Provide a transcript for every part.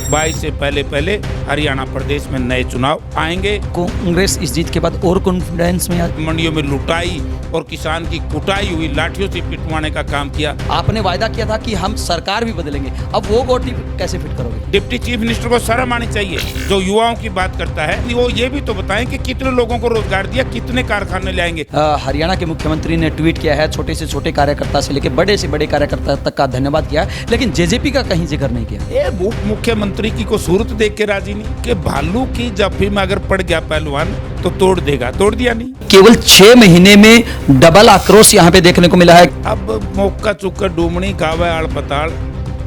22 से पहले हरियाणा प्रदेश में नए चुनाव आएंगे। कांग्रेस इस जीत के बाद और कॉन्फिडेंस में मंडियों में लुटाई और किसान की कुटाई हुई, लाठियों से पिटवाने का काम किया। आपने वायदा किया था कि हम सरकार भी बदलेंगे, अब वो गोटी कैसे फिट करोगे? डिप्टी चीफ मिनिस्टर को शर्म आनी चाहिए जो युवाओं की बात करता है। वो ये भी तो बताएं कि कितने लोगों को रोजगार दिया, कितने कारखाने लाएंगे। हरियाणा के मुख्यमंत्री ने ट्वीट किया है, छोटे से छोटे कार्यकर्ता से लेकर बड़े से बड़े कार्यकर्ता तक का धन्यवाद किया, लेकिन जेजेपी का कहीं जिक्र नहीं किया। ये मुख्यमंत्री की को सूरत देख के राजी नहीं कि भालू की जफ्फी में अगर पड़ गया पहलवान तो तोड़ देगा, तोड़ दिया नहीं। केवल 6 महीने में डबल आक्रोश यहाँ पे देखने को मिला है। अब मौका चुकर डूमनी गावे आड़ पताड़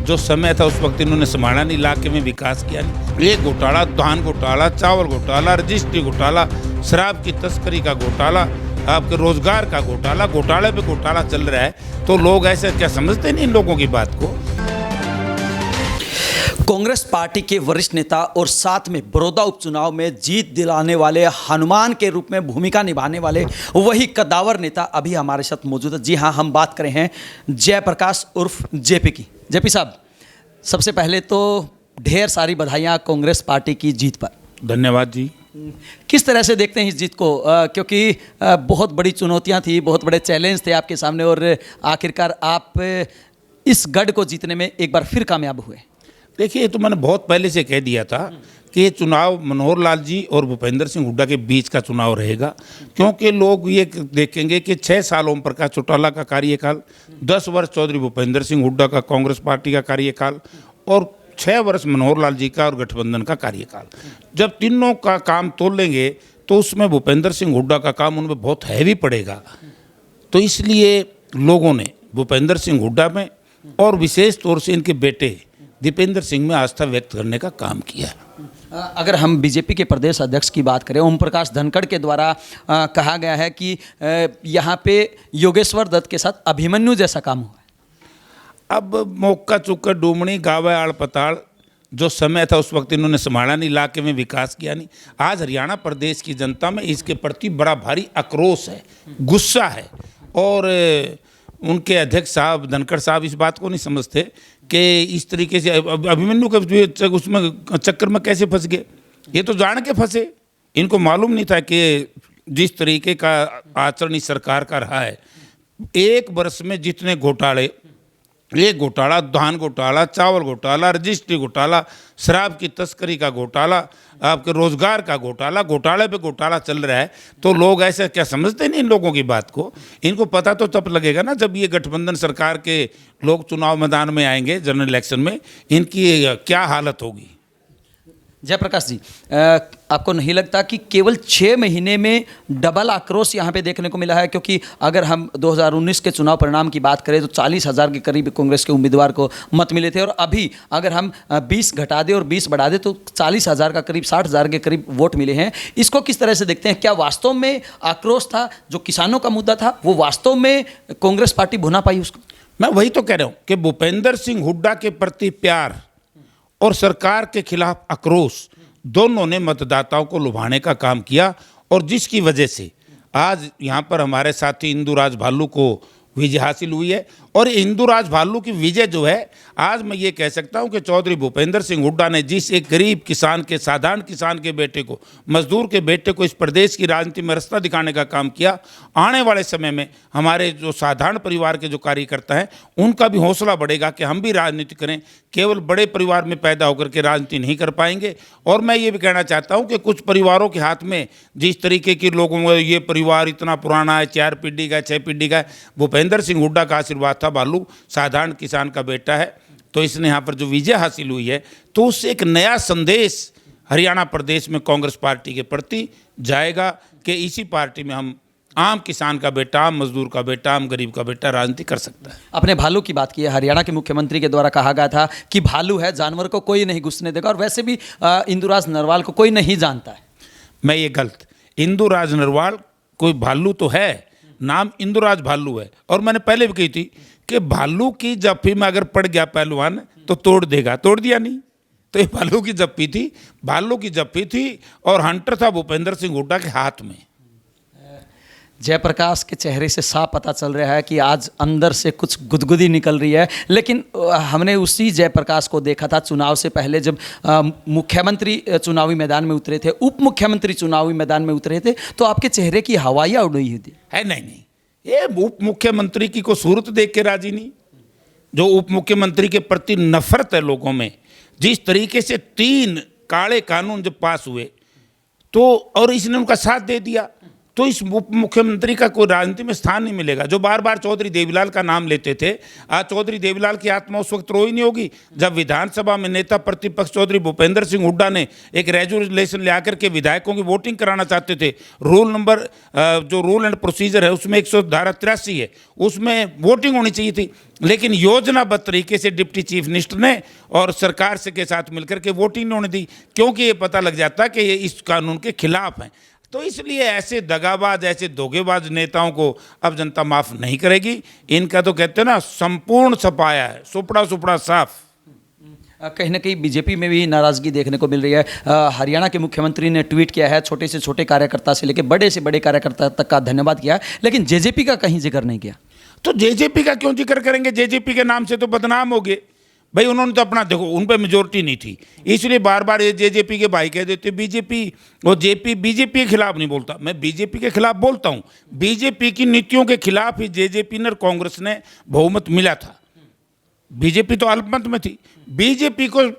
जो समय था उस वक्त इन्होंने संभाला नहीं, इलाके में विकास किया नहीं। ये घोटाला, धान घोटाला, चावल घोटाला, रजिस्ट्री घोटाला, शराब की तस्करी का घोटाला, आपके रोजगार का घोटाला, घोटाले पे घोटाला चल रहा है। तो लोग ऐसे क्या समझते नहीं इन लोगों की बात को। कांग्रेस पार्टी के वरिष्ठ नेता और साथ में बड़ौदा उपचुनाव में जीत दिलाने वाले, हनुमान के रूप में भूमिका निभाने वाले वही कद्दावर नेता अभी हमारे साथ मौजूद है। जी हाँ, हम बात कर रहे हैं जयप्रकाश उर्फ जेपी की। जेपी साहब, सबसे पहले तो ढेर सारी बधाइयाँ कांग्रेस पार्टी की जीत पर। धन्यवाद जी। किस तरह से देखते हैं इस जीत को? क्योंकि बहुत बड़ी चुनौतियाँ थी, बहुत बड़े चैलेंज थे आपके सामने और आखिरकार आप इस गढ़ को जीतने में एक बार फिर कामयाब हुए। देखिए, ये तो मैंने बहुत पहले से कह दिया था कि ये चुनाव मनोहर लाल जी और भूपेंद्र सिंह हुड्डा के बीच का चुनाव रहेगा, क्योंकि लोग ये देखेंगे कि 6 साल ओम प्रकाश चौटाला का कार्यकाल, 10 वर्ष चौधरी भूपेंद्र सिंह हुड्डा का कांग्रेस पार्टी का कार्यकाल और 6 वर्ष मनोहर लाल जी का और गठबंधन का कार्यकाल। जब तीनों का काम तोल लेंगे तो उसमें भूपेंद्र सिंह हुड्डा का काम उनमें बहुत हैवी पड़ेगा। तो इसलिए लोगों ने भूपेंद्र सिंह हुड्डा में और विशेष तौर से इनके बेटे दीपेंद्र सिंह में आस्था व्यक्त करने का काम किया है। अगर हम बीजेपी के प्रदेश अध्यक्ष की बात करें, ओम प्रकाश धनखड़ के द्वारा कहा गया है कि यहाँ पे योगेश्वर दत्त के साथ अभिमन्यु जैसा काम हुआ है। अब मौका चुकर डूमनी गावे आड़ पताड़ जो समय था उस वक्त इन्होंने संभाला नहीं, इलाके में विकास किया नहीं। आज हरियाणा प्रदेश की जनता में इसके प्रति बड़ा भारी आक्रोश है, गुस्सा है और उनके अध्यक्ष साहब धनखड़ साहब इस बात को नहीं समझते कि इस तरीके से अभिमन्यु के उसमें चक्कर में कैसे फंस गए। ये तो जान के फंसे, इनको मालूम नहीं था कि जिस तरीके का आचरण इस सरकार का रहा है, 1 वर्ष में जितने घोटाले, ये घोटाला, धान घोटाला, चावल घोटाला, रजिस्ट्री घोटाला, शराब की तस्करी का घोटाला, आपके रोजगार का घोटाला, घोटाले पे घोटाला चल रहा है। तो लोग ऐसे क्या समझते नहीं इन लोगों की बात को। इनको पता तो तब लगेगा ना जब ये गठबंधन सरकार के लोग चुनाव मैदान में आएंगे, जनरल इलेक्शन में, इनकी क्या हालत होगी। जयप्रकाश जी, आपको नहीं लगता कि केवल 6 महीने में डबल आक्रोश यहाँ पे देखने को मिला है? क्योंकि अगर हम 2019 के चुनाव परिणाम की बात करें तो 40,000 के करीब कांग्रेस के उम्मीदवार को मत मिले थे और अभी अगर हम 20 घटा दें और 20 बढ़ा दें तो 40,000 का करीब 60,000 के करीब वोट मिले हैं। इसको किस तरह से देखते हैं? क्या वास्तव में आक्रोश था, जो किसानों का मुद्दा था, वो वास्तव में कांग्रेस पार्टी भुना पाई उसको? मैं वही तो कह रहा हूँ कि भूपेंद्र सिंह हुड्डा के प्रति प्यार और सरकार के खिलाफ आक्रोश दोनों ने मतदाताओं को लुभाने का काम किया और जिसकी वजह से आज यहाँ पर हमारे साथी इंदुराज भालू को विजय हासिल हुई है। और इंदुराज भालू की विजय जो है, आज मैं ये कह सकता हूँ कि चौधरी भूपेंद्र सिंह हुड्डा ने जिस एक गरीब किसान के, साधारण किसान के बेटे को, मजदूर के बेटे को इस प्रदेश की राजनीति में रास्ता दिखाने का काम किया, आने वाले समय में हमारे जो साधारण परिवार के जो कार्यकर्ता हैं उनका भी हौसला बढ़ेगा कि हम भी राजनीति करें। केवल बड़े परिवार में पैदा होकर के राजनीति नहीं कर पाएंगे। और मैं ये भी कहना चाहता हूँ कि कुछ परिवारों के हाथ में जिस तरीके के लोगों में ये परिवार इतना पुराना है, 4 पीढ़ी का, 6 पीढ़ी का है, भूपेंद्र सिंह हुड्डा का आशीर्वाद था, भालू साधारण किसान का बेटा है, तो इसने यहाँ पर जो विजय हासिल हुई है तो उससे एक नया संदेश हरियाणा प्रदेश में कांग्रेस पार्टी के प्रति जाएगा कि इसी पार्टी में हम आम किसान का बेटा, आम मजदूर का बेटा, आम गरीब का बेटा राजनीति कर सकता है। आपने भालू की बात की है। हरियाणा के मुख्यमंत्री के द्वारा कहा गया था कि भालू है, जानवर को कोई नहीं घुसने देगा और वैसे भी इंदुराज नरवाल को कोई नहीं जानता है। मैं ये गलत, इंदुराज नरवाल कोई भालू तो है, नाम इंदुराज भालू है। और मैंने पहले भी कही थी कि भालू की जफ्फी में अगर पड़ गया पहलवान तो तोड़ देगा, तोड़ दिया नहीं। तो ये भालू की जफ्फी थी, भालू की जफ्फी थी और हंटर था भूपेंद्र सिंह हुड्डा के हाथ में। जयप्रकाश के चेहरे से साफ पता चल रहा है कि आज अंदर से कुछ गुदगुदी निकल रही है, लेकिन हमने उसी जयप्रकाश को देखा था चुनाव से पहले जब मुख्यमंत्री चुनावी मैदान में उतरे थे, उप मुख्यमंत्री चुनावी मैदान में उतरे थे, तो आपके चेहरे की हवाइयाँ उड़ रही थी। है नहीं, ये उप मुख्यमंत्री की को सूरत देख के राजी नहीं। जो उप मुख्यमंत्री के प्रति नफरत है लोगों में, जिस तरीके से 3 काले कानून जब पास हुए तो और इसने उनका साथ दे दिया, तो इस उप मुख्यमंत्री का कोई राजनीति में स्थान नहीं मिलेगा। जो बार बार चौधरी देवीलाल का नाम लेते थे, आज चौधरी देवीलाल की आत्मा उस वक्त रोई नहीं होगी जब विधानसभा में नेता प्रतिपक्ष चौधरी भूपेंद्र सिंह हुड्डा ने एक रेजोल्यूशन ले आकर के विधायकों की वोटिंग कराना चाहते थे। जो रूल एंड प्रोसीजर है उसमें 183 है, उसमें वोटिंग होनी चाहिए थी, लेकिन योजनाबद्ध तरीके से डिप्टी चीफ मिनिस्टर ने और सरकार से के साथ मिलकर के वोटिंग नहीं होने दी, क्योंकि ये पता लग जाता कि ये इस कानून के खिलाफ हैं। तो इसलिए ऐसे दगाबाज, ऐसे धोखेबाज नेताओं को अब जनता माफ़ नहीं करेगी। इनका तो कहते हैं ना संपूर्ण सफाया है, सुपड़ा सुपड़ा साफ। कहीं ना कहीं बीजेपी में भी नाराज़गी देखने को मिल रही है। हरियाणा के मुख्यमंत्री ने ट्वीट किया है, छोटे से छोटे कार्यकर्ता से लेकर बड़े से बड़े कार्यकर्ता तक का धन्यवाद किया है, लेकिन जेजेपी का कहीं जिक्र नहीं किया। तो जेजेपी का क्यों जिक्र करेंगे? जेजेपी के नाम से तो बदनाम हो गए भाई। उन्होंने तो अपना देखो, उन पर मेजोरिटी नहीं थी, इसलिए बार बार ये जेजेपी के भाई कह देते बीजेपी और जेपी। बीजेपी के खिलाफ नहीं बोलता मैं, बीजेपी के खिलाफ बोलता हूँ। बीजेपी की नीतियों के खिलाफ ही जेजेपी ने और कांग्रेस ने बहुमत मिला था। बीजेपी तो अल्पमत में थी, बीजेपी को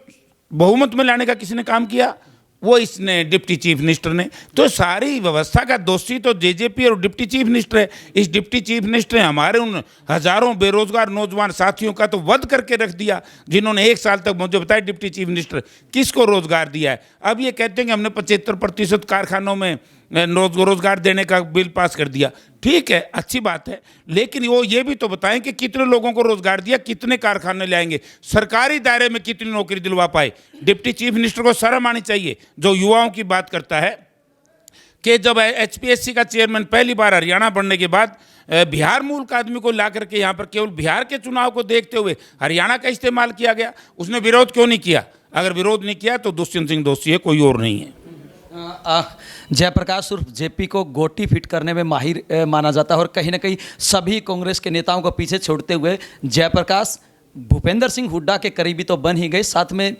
बहुमत में लाने का किसने काम किया? वो इसने, डिप्टी चीफ मिनिस्टर ने। तो सारी व्यवस्था का दोषी तो जेजेपी और डिप्टी चीफ मिनिस्टर है। इस डिप्टी चीफ मिनिस्टर ने हमारे उन हजारों बेरोजगार नौजवान साथियों का तो वध करके रख दिया, जिन्होंने 1 साल तक, मुझे बताया डिप्टी चीफ मिनिस्टर किसको रोजगार दिया है। अब ये कहते हैं कि हमने 75% कारखानों में रोजगार देने का बिल पास कर दिया। ठीक है, अच्छी बात है, लेकिन वो ये भी तो बताएं कि कितने लोगों को रोजगार दिया, कितने कारखाने लाएंगे, सरकारी दायरे में कितनी नौकरी दिलवा पाए। डिप्टी चीफ मिनिस्टर को शर्म आनी चाहिए जो युवाओं की बात करता है कि जब HPSC का चेयरमैन पहली बार हरियाणा बनने के बाद बिहार मूल का आदमी को ला करके यहाँ पर केवल बिहार के चुनाव को देखते हुए हरियाणा का इस्तेमाल किया गया। उसने विरोध क्यों नहीं किया? अगर विरोध नहीं किया तो दुष्यंत सिंह दोषी है, कोई और नहीं है। जयप्रकाश उर्फ जेपी को गोटी फिट करने में माहिर माना जाता है, और कहीं ना कहीं सभी कांग्रेस के नेताओं को पीछे छोड़ते हुए जयप्रकाश भूपेंद्र सिंह हुड्डा के करीबी तो बन ही गए, साथ में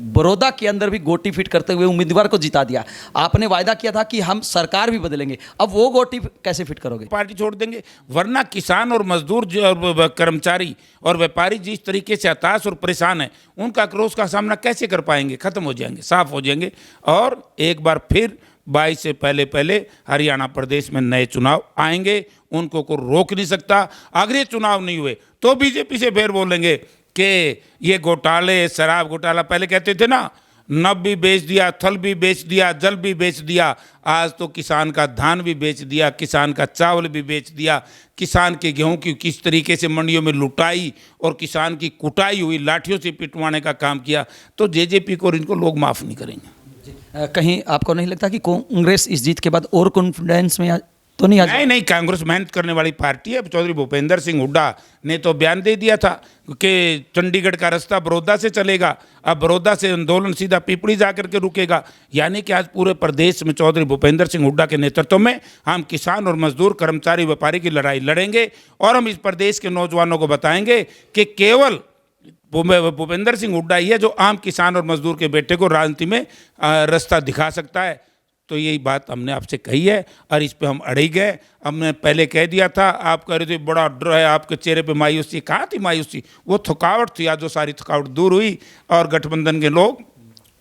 बड़ौदा के अंदर भी गोटी फिट करते हुए उम्मीदवार को जिता दिया। आपने वायदा किया था कि हम सरकार भी बदलेंगे, अब वो गोटी कैसे फिट करोगे? पार्टी छोड़ देंगे, वरना किसान और मजदूर और कर्मचारी और व्यापारी जिस तरीके से हताश और परेशान है, उनका आक्रोश का सामना कैसे कर पाएंगे? खत्म हो जाएंगे, साफ हो जाएंगे। और एक बार फिर 22 से पहले हरियाणा प्रदेश में नए चुनाव आएंगे, उनको कोई रोक नहीं सकता। अगर ये चुनाव नहीं हुए तो बीजेपी से फिर बोलेंगे कि ये घोटाले, शराब घोटाला, पहले कहते थे ना, नभ भी बेच दिया, थल भी बेच दिया, जल भी बेच दिया, आज तो किसान का धान भी बेच दिया, किसान का चावल भी बेच दिया, किसान के गेहूं की किस तरीके से मंडियों में लुटाई और किसान की कुटाई हुई, लाठियों से पिटवाने का काम किया। तो जेजेपी को और इनको लोग माफ़ नहीं करेंगे। कहीं आपको नहीं लगता कि कांग्रेस इस जीत के बाद और कॉन्फिडेंस में तो नहीं? नहीं, कांग्रेस मेहनत करने वाली पार्टी है। चौधरी भूपेंद्र सिंह हुड्डा ने तो बयान दे दिया था कि चंडीगढ़ का रास्ता बड़ौदा से चलेगा, अब बड़ौदा से आंदोलन सीधा पिपड़ी जाकर के रुकेगा। यानी कि आज पूरे प्रदेश में चौधरी भूपेंद्र सिंह हुड्डा के नेतृत्व में हम किसान और मजदूर, कर्मचारी, व्यापारी की लड़ाई लड़ेंगे, और हम इस प्रदेश के नौजवानों को बताएंगे कि केवल भूपेंद्र सिंह हुड्डा ही है जो आम किसान और मजदूर के बेटे को राजनीति में रास्ता दिखा सकता है। तो यही बात हमने आपसे कही है और इस पे हम अड़े गए। हमने पहले कह दिया था, आप कह रहे थे बड़ा डर है, आपके चेहरे पे मायूसी। कहाँ थी मायूसी? वो थकावट थी। आज जो सारी थकावट दूर हुई और गठबंधन के लोग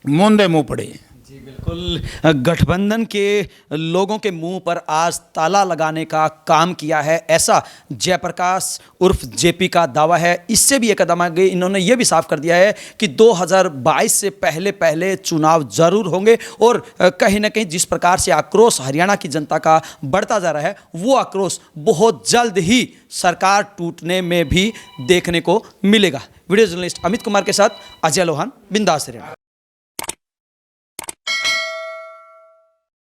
मूंदे मुँह पड़े। जी बिल्कुल, गठबंधन के लोगों के मुंह पर आज ताला लगाने का काम किया है, ऐसा जयप्रकाश उर्फ जेपी का दावा है। इससे भी एक कदम आगे इन्होंने ये भी साफ कर दिया है कि 2022 से पहले चुनाव जरूर होंगे, और कहीं ना कहीं जिस प्रकार से आक्रोश हरियाणा की जनता का बढ़ता जा रहा है, वो आक्रोश बहुत जल्द ही सरकार टूटने में भी देखने को मिलेगा। वीडियो जर्नलिस्ट अमित कुमार के साथ अजय लोहान, बिंदास हरियाणा।